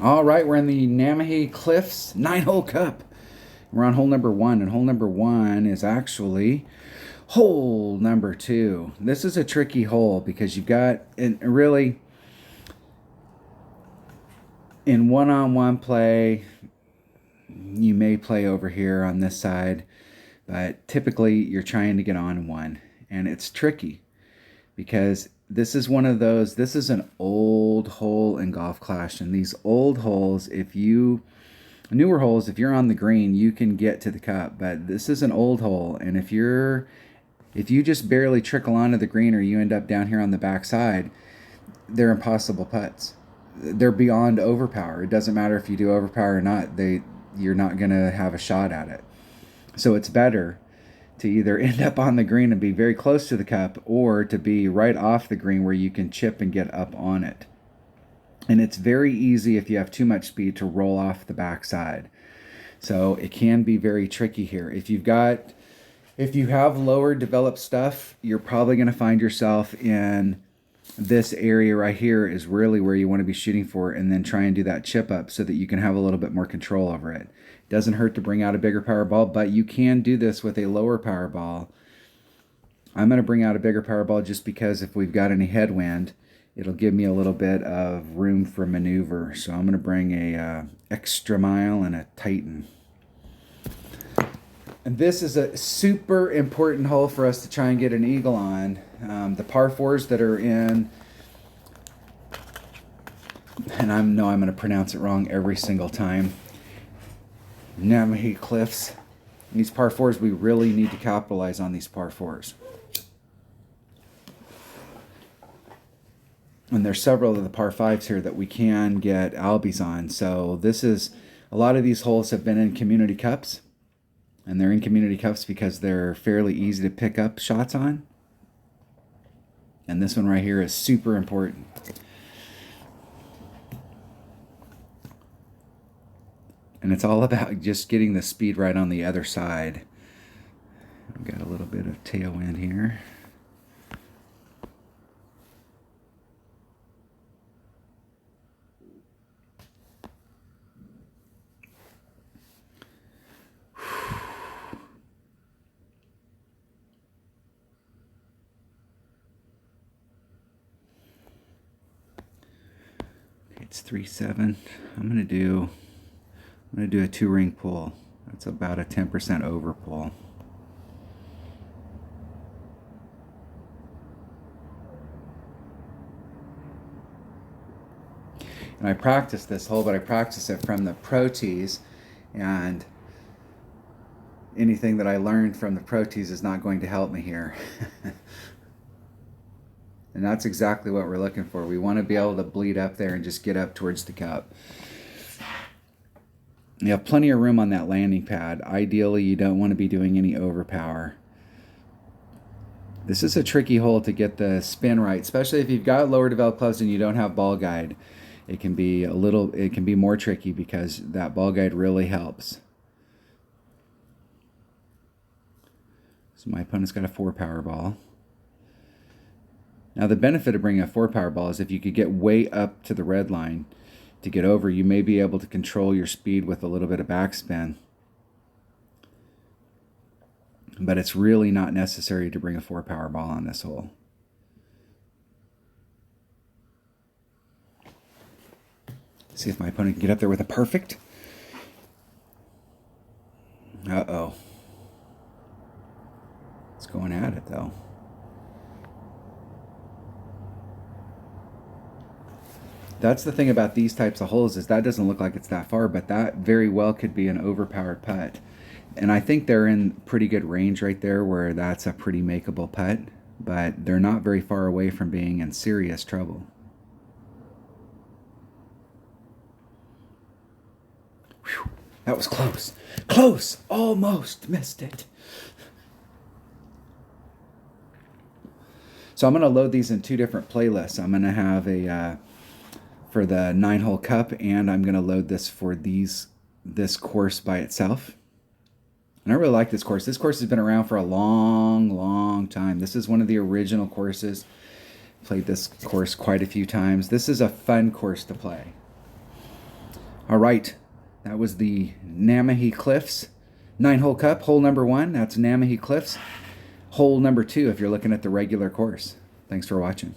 All right, we're in the Namhae Cliffs 9-hole cup. We're on hole number 1, and hole number 1 is actually hole number 2. This is a tricky hole because you've got, and really, in one-on-one play, you may play over here on this side, but typically you're trying to get on one, and it's tricky because this is one of those, this is an old hole in Golf Clash, and these old holes, newer holes, if you're on the green, you can get to the cup, but this is an old hole, and if you just barely trickle onto the green or you end up down here on the backside, they're impossible putts. They're beyond overpower. It doesn't matter if you do overpower or not, you're not going to have a shot at it. So it's better to either end up on the green and be very close to the cup, or to be right off the green where you can chip and get up on it. And it's very easy if you have too much speed to roll off the backside. So it can be very tricky here. If you have lower developed stuff, you're probably going to find yourself in this area right here is really where you want to be shooting for, and then try and do that chip up so that you can have a little bit more control over it. Doesn't hurt to bring out a bigger power ball, but you can do this with a lower power ball. I'm going to bring out a bigger power ball just because if we've got any headwind, it'll give me a little bit of room for maneuver. So I'm going to bring a extra mile and a Titan. And this is a super important hole for us to try and get an eagle on. The par fours that are in, and I know I'm going to pronounce it wrong every single time, Namhae Cliffs. These par fours, we really need to capitalize on these par fours. And there's several of the par fives here that we can get albies on. So a lot of these holes have been in community cups. And they're in community cups because they're fairly easy to pick up shots on. And this one right here is super important. And it's all about just getting the speed right on the other side. We've got a little bit of tailwind here. It's 3-7. I'm gonna do a 2-ring pull. That's about a 10% over pull. And I practice this hole, but I practice it from the pro tees, and anything that I learned from the pro tees is not going to help me here. And that's exactly what we're looking for. We want to be able to bleed up there and just get up towards the cup. You have plenty of room on that landing pad. Ideally, you don't want to be doing any overpower. This is a tricky hole to get the spin right, especially if you've got lower developed clubs and you don't have ball guide. It can be more tricky because that ball guide really helps. So my opponent's got a 4 power ball. Now the benefit of bringing a 4 power ball is if you could get way up to the red line to get over, you may be able to control your speed with a little bit of backspin. But it's really not necessary to bring a 4 power ball on this hole. See if my opponent can get up there with a perfect. Uh-oh. It's going at it though. That's the thing about these types of holes, is that doesn't look like it's that far, but that very well could be an overpowered putt. And I think they're in pretty good range right there where that's a pretty makeable putt, but they're not very far away from being in serious trouble. Whew, that was close. Close! Almost missed it. So I'm going to load these in 2 different playlists. I'm going to have a... for the 9-hole cup, and I'm going to load this for this course by itself. And I really like this course. This course has been around for a long time. This is one of the original courses. Played this course quite a few times. This is a fun course to play. All right, that was the Namhae Cliffs 9-hole cup. Hole number 1, that's Namhae Cliffs. Hole number 2 if you're looking at the regular course. Thanks for watching.